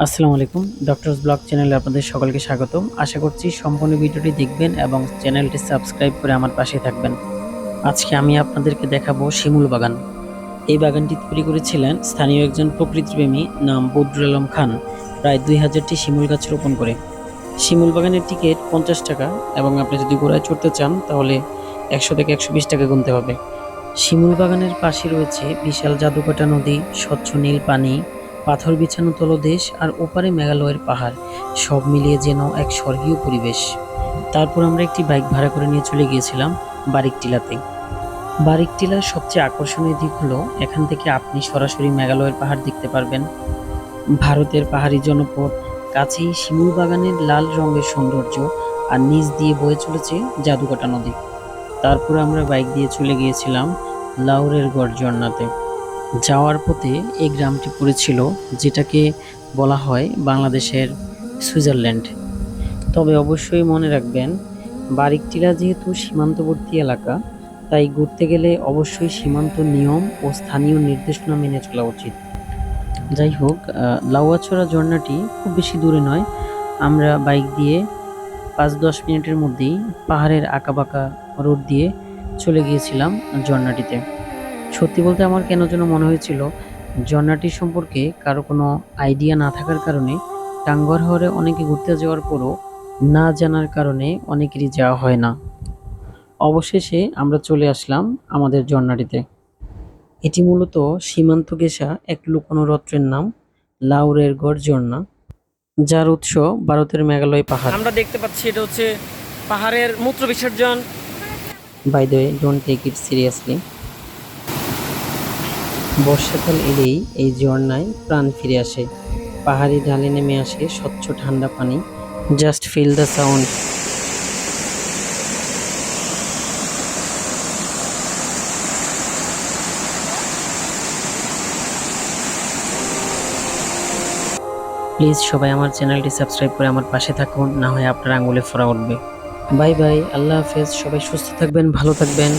আসসালামু আলাইকুম। Doctors blog চ্যানেলে আপনাদের সকলকে স্বাগতম। আশা করছি সম্পূর্ণ ভিডিওটি দেখবেন এবং চ্যানেলটি সাবস্ক্রাইব করে আমার পাশে থাকবেন। আজকে আমি আপনাদেরকে দেখাবো শিমুল বাগান। এই বাগানটি তৈরি করেছিলেন স্থানীয় একজন প্রকৃতিপ্রেমী নাম বদরুল আলম খান, প্রায় 2000টি শিমুল গাছ রোপণ করে। শিমুল বাগানের টিকিট 50 টাকা এবং আপনি যদি ঘোড়ায় চড়তে চান তাহলে 100 থেকে 120 টাকা গুনতে হবে। শিমুল বাগানের পাশে রয়েছে বিশাল জাদুকাটা নদী, স্বচ্ছ নীল পানি, পাথর বিছানো তলদেশ আর ওপারে মেঘালয়ের পাহাড়, সব মিলিয়ে যেন এক স্বর্গীয় পরিবেশ। তারপর আমরা একটি বাইক ভাড়া করে নিয়ে চলে গিয়েছিলাম বারিকটিলাতে। বারিকটিলার সবচেয়ে আকর্ষণীয় দিক হলো এখান থেকে আপনি সরাসরি মেঘালয়ের পাহাড় দেখতে পারবেন। ভারতের পাহাড়ি জনপদ, কাছেই শিমুল বাগানের লাল রঙের সৌন্দর্য, আর নিচ দিয়ে বয়ে চলেছে জাদুকাটা নদী। তারপর আমরা বাইক দিয়ে চলে গিয়েছিলাম লাউরের গড় ঝর্ণাতে। যাওয়ার পথে এই গ্রামটি পড়েছিল, যেটাকে বলা হয় বাংলাদেশের সুইজারল্যান্ড। তবে অবশ্যই মনে রাখবেন, বারিকটিলা যেহেতু সীমান্তবর্তী এলাকা, তাই ঘুরতে গেলে অবশ্যই সীমান্ত নিয়ম ও স্থানীয় নির্দেশনা মেনে চলা উচিত। যাই হোক, লাউয়াছড়া ঝর্ণাটি খুব বেশি দূরে নয়। আমরা বাইক দিয়ে 5-10 মিনিটের মধ্যেই পাহাড়ের আঁকাবাঁকা রোড দিয়ে চলে গিয়েছিলাম ঝর্ণাটিতে। সত্যি বলতে আমার কেন যেন মনে হয়েছিল ঝর্ণাটি সম্পর্কে কারো কোনো আইডিয়া না থাকার কারণে টাঙ্গুয়ার হাওরে অনেকে ঘুরতে যাওয়ার পরও না জানার কারণে অনেকেরই যাওয়া হয় না। অবশেষে আমরা চলে আসলাম আমাদের ঝর্ণাটিতে। এটি মূলত সীমান্ত ঘেঁষা এক লুকোনো হ্রদের নাম লাউরের গড় ঝর্ণা, যার উৎস ভারতের মেঘালয় পাহাড়। আমরা দেখতে পাচ্ছি এটা হচ্ছে পাহাড়ের মূত্র বিসর্জন। By the way, don't take it seriously. বর্ষাকাল এলেই এই ঝর্ণায় প্রাণ ফিরে আসে। পাহাড়ি ঢালে নেমে আসে স্বচ্ছ ঠান্ডা পানি। Just feel the sound. Please সবাই আমার চ্যানেলটি সাবস্ক্রাইব করে আমার পাশে থাকুন, না হয় আপনার আঙুলে ফোঁড়া উঠবে। বাই বাই, আল্লাহ হাফেজ। সবাই সুস্থ থাকবেন, ভালো থাকবেন।